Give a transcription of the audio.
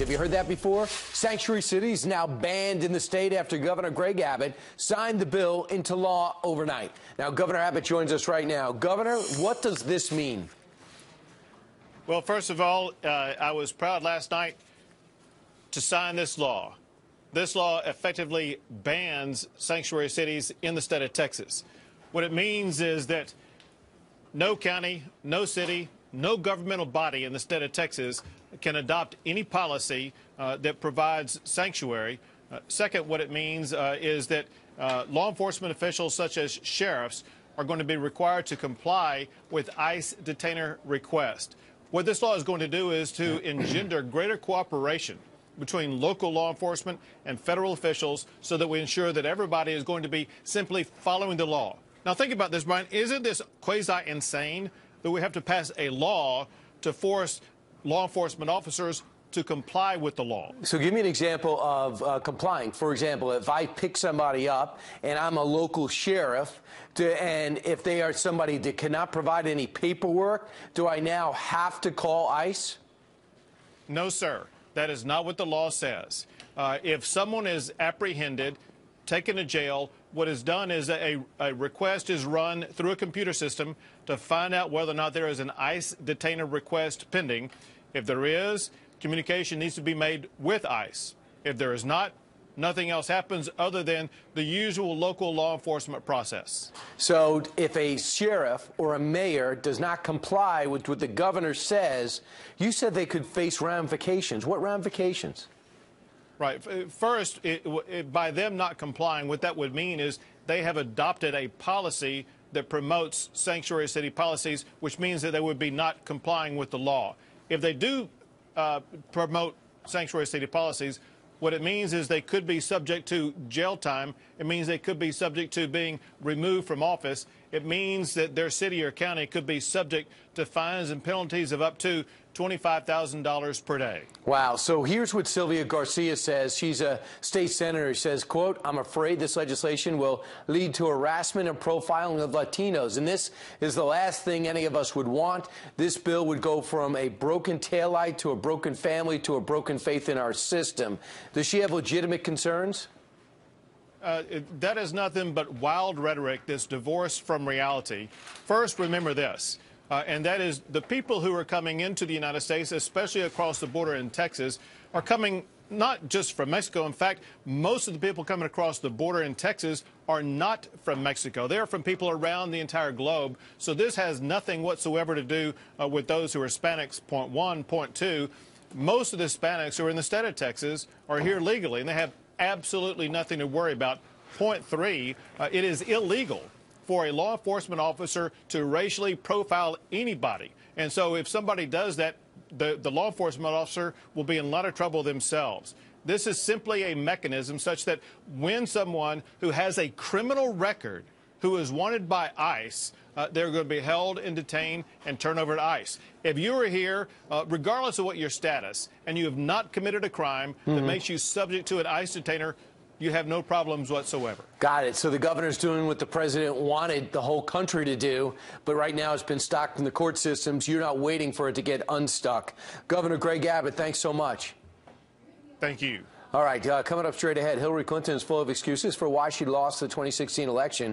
Have you heard that before? Sanctuary cities now banned in the state after Governor Greg Abbott signed the bill into law overnight. Now, Governor Abbott joins us right now. Governor, what does this mean? Well, first of all, I was proud last night to sign this law. This law effectively bans sanctuary cities in the state of Texas. What it means is that no county, no city, no governmental body in the state of Texas can adopt any policy that provides sanctuary. Second, what it means is that law enforcement officials such as sheriffs are going to be required to comply with ICE detainer requests. What this law is going to do is to engender greater cooperation between local law enforcement and federal officials so that we ensure that everybody is going to be simply following the law. Now, think about this, Brian. Isn't this quasi-insane that we have to pass a law to force law enforcement officers to comply with the law? So give me an example of complying. For example, if I pick somebody up and I'm a local sheriff, and if they are somebody that cannot provide any paperwork, do I now have to call ICE? No, sir. That is not what the law says. If someone is apprehended, taken to jail, what is done is a request is run through a computer system to find out whether or not there is an ICE detainer request pending. If there is, communication needs to be made with ICE. If there is not, nothing else happens other than the usual local law enforcement process. So if a sheriff or a mayor does not comply with what the governor says, you said they could face ramifications. What ramifications? Right. First, by them not complying, what that would mean is they have adopted a policy that promotes sanctuary city policies, which means that they would be not complying with the law. If they do promote sanctuary city policies, what it means is they could be subject to jail time. It means they could be subject to being removed from office. It means that their city or county could be subject to fines and penalties of up to $25,000 per day. Wow. So here's what Sylvia Garcia says. She's a state senator. She says, quote, "I'm afraid this legislation will lead to harassment and profiling of Latinos. And this is the last thing any of us would want. This bill would go from a broken taillight to a broken family to a broken faith in our system." Does she have legitimate concerns? That is nothing but wild rhetoric that's divorced from reality. First, remember this. And that is the people who are coming into the United States, especially across the border in Texas, are coming not just from Mexico. In fact, most of the people coming across the border in Texas are not from Mexico. They are from people around the entire globe. So this has nothing whatsoever to do with those who are Hispanics, point one. Point two, most of the Hispanics who are in the state of Texas are here legally, and they have absolutely nothing to worry about. Point three, it is illegal for a law enforcement officer to racially profile anybody. And so if somebody does that, the law enforcement officer will be in a lot of trouble themselves. This is simply a mechanism such that when someone who has a criminal record who is wanted by ICE, they're going to be held and detained and turned over to ICE. If you are here, regardless of what your status, and you have not committed a crime that makes you subject to an ICE detainer, you have no problems whatsoever. Got it. So the governor's doing what the president wanted the whole country to do, but right now it's been stuck in the court systems. You're not waiting for it to get unstuck. Governor Greg Abbott, thanks so much. Thank you. All right, coming up straight ahead, Hillary Clinton is full of excuses for why she lost the 2016 election.